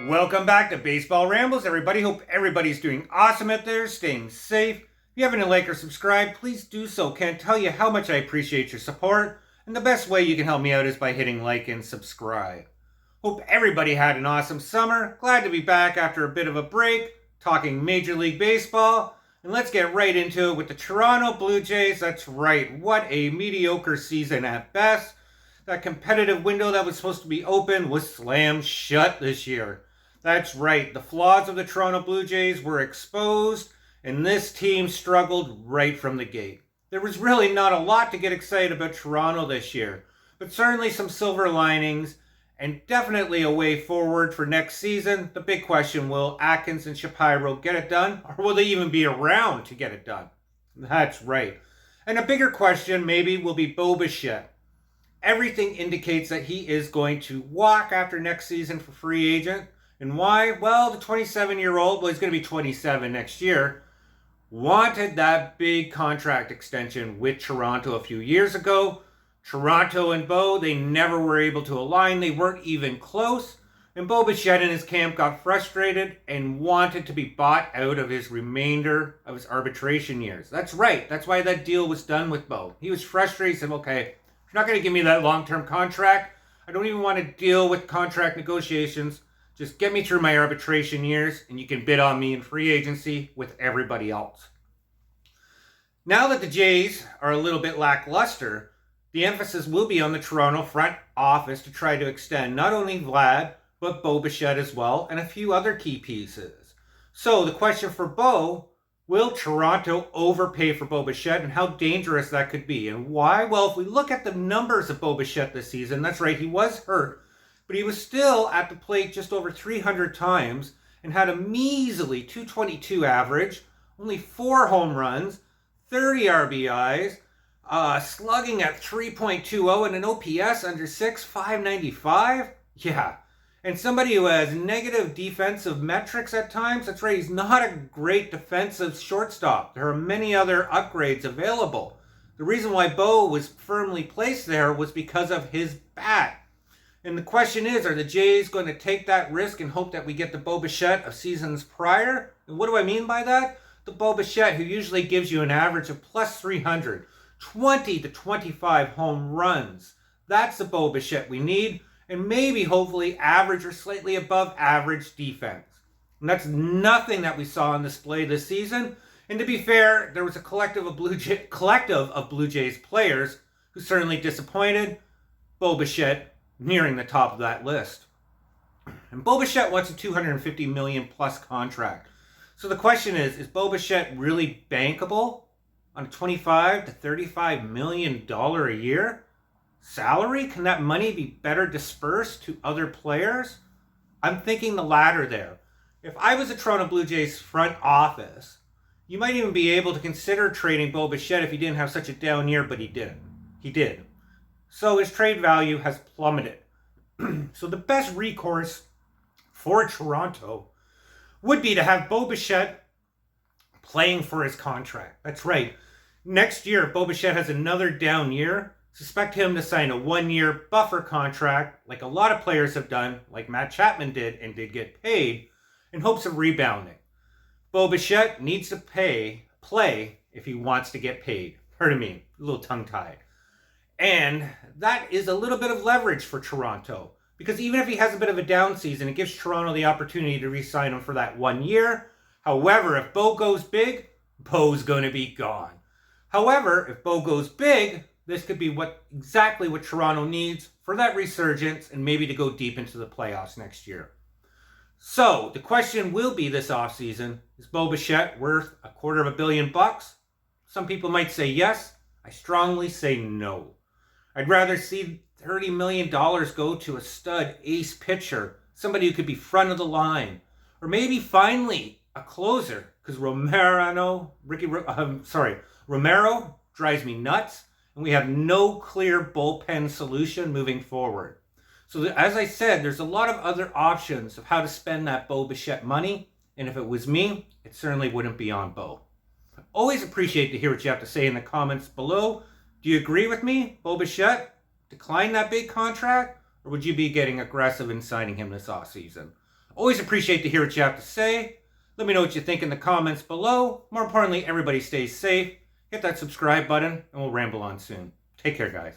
Welcome back to Baseball Rambles, everybody. Hope everybody's doing awesome out there, staying safe. If you haven't liked or subscribed, please do so. Can't tell you how much I appreciate your support, and the best way you can help me out is by hitting like and subscribe. Hope everybody had an awesome summer. Glad to be back after a bit of a break, talking Major League Baseball. And let's get right into it with the Toronto Blue Jays. That's right, what a mediocre season at best. That competitive window that was supposed to be open was slammed shut this year. That's right, the flaws of the Toronto Blue Jays were exposed, and this team struggled right from the gate. There was really not a lot to get excited about Toronto this year, but certainly some silver linings, and definitely a way forward for next season. The big question, will Atkins and Shapiro get it done, or will they even be around to get it done? That's right. And a bigger question maybe will be Bichette. Everything indicates that he is going to walk after next season for free agent. And why? Well, the 27-year-old, well, he's going to be 27 next year, wanted that big contract extension with Toronto a few years ago. Toronto and Bo, they never were able to align. They weren't even close. And Bo Bichette and his camp got frustrated and wanted to be bought out of his remainder of his arbitration years. That's right. That's why that deal was done with Bo. He was frustrated. He said, okay, if you're not going to give me that long-term contract, I don't even want to deal with contract negotiations. Just get me through my arbitration years, and you can bid on me in free agency with everybody else. Now that the Jays are a little bit lackluster, the emphasis will be on the Toronto front office to try to extend not only Vlad, but Bo Bichette as well, and a few other key pieces. So the question for Bo, will Toronto overpay for Bo Bichette, and how dangerous that could be? And why? Well, if we look at the numbers of Bo Bichette this season, that's right, he was hurt, but he was still at the plate just over 300 times and had a measly .222 average, only 4 home runs, 30 RBIs, slugging at 3.20 and an OPS under 6, 595. Yeah. And somebody who has negative defensive metrics at times, that's right, he's not a great defensive shortstop. There are many other upgrades available. The reason why Bo was firmly placed there was because of his bat. And the question is, are the Jays going to take that risk and hope that we get the Bo Bichette of seasons prior? And what do I mean by that? The Bo Bichette who usually gives you an average of plus 300, 20 to 25 home runs. That's the Bo Bichette we need, and maybe hopefully average or slightly above average defense. And that's nothing that we saw on display this season. And to be fair, there was a collective of Blue Jays players who certainly disappointed. Bo Bichette nearing the top of that list. And Bo Bichette wants a $250 million plus contract. So the question is Bo Bichette really bankable on a $25 to $35 million a year salary? Can that money be better dispersed to other players? I'm thinking the latter there. If I was a Toronto Blue Jays front office, you might even be able to consider trading Bo Bichette if he didn't have such a down year, but he didn't. He did. So his trade value has plummeted. So the best recourse for Toronto would be to have Bo Bichette playing for his contract. That's right. Next year, if Bo Bichette has another down year, suspect him to sign a 1-year buffer contract like a lot of players have done, like Matt Chapman did and did get paid, in hopes of rebounding. Bo Bichette needs to play if he wants to get paid. Pardon me, a little tongue-tied. And that is a little bit of leverage for Toronto, because even if he has a bit of a down season, it gives Toronto the opportunity to re-sign him for that 1 year. However, if Bo goes big, Bo's going to be gone. However, if Bo goes big, this could be exactly what Toronto needs for that resurgence and maybe to go deep into the playoffs next year. So the question will be this offseason, is Bo Bichette worth $250 million? Some people might say yes. I strongly say no. I'd rather see $30 million go to a stud ace pitcher, somebody who could be front of the line, or maybe finally a closer, because Romero drives me nuts, and we have no clear bullpen solution moving forward. So as I said, there's a lot of other options of how to spend that Bo Bichette money, and if it was me, it certainly wouldn't be on Bo. Always appreciate to hear what you have to say in the comments below. Do you agree with me, Bo Bichette? Decline that big contract? Or would you be getting aggressive in signing him this offseason? Always appreciate to hear what you have to say. Let me know what you think in the comments below. More importantly, everybody stay safe. Hit that subscribe button, and we'll ramble on soon. Take care, guys.